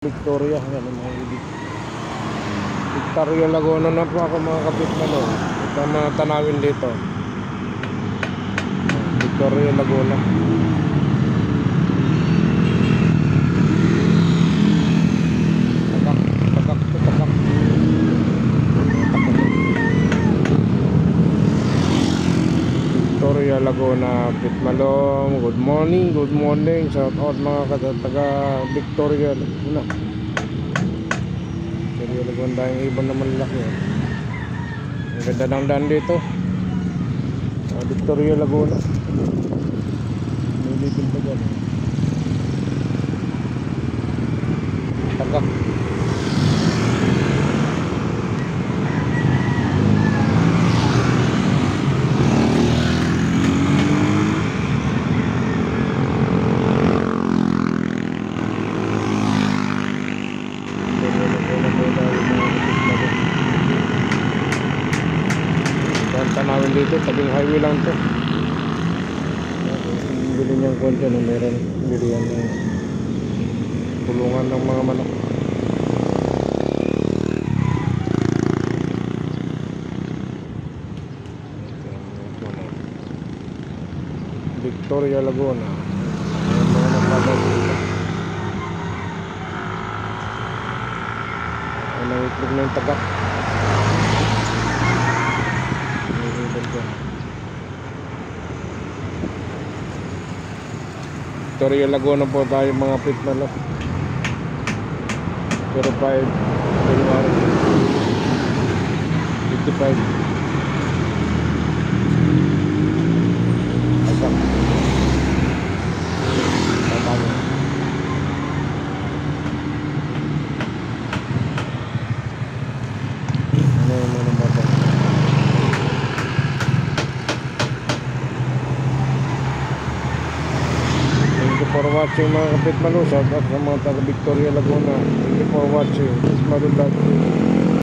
Victoria, yan ang mga ibig. Victoria Laguna na po ako mga kapitmano. Ito ang mga tanawin dito. Victoria Laguna. Takak. Victoria Laguna, Pitmalong. Good morning. Shout out mga taga Victoria Laguna. Victoria Laguna tayong ibon na malaki. Ang ganda ng daan dito. Victoria Laguna. May little pa dyan. Tagak. Tanawin dito, tabing highway lang to. Bili niyang konti, no? Meron bili yan ng tulungan ng mga manok. Victoria Laguna. Ayan, mga naglaban dito. Ayan, nangitlog na yung tagak. Victoria Laguna po tayo mga pitmalo. 05 January 55. Asam. Tatang. Ano yung mga bata? For watching mga kapitmalo, shout out sa mga taga Victoria Laguna. Thank you for watching. This is Madul Dati.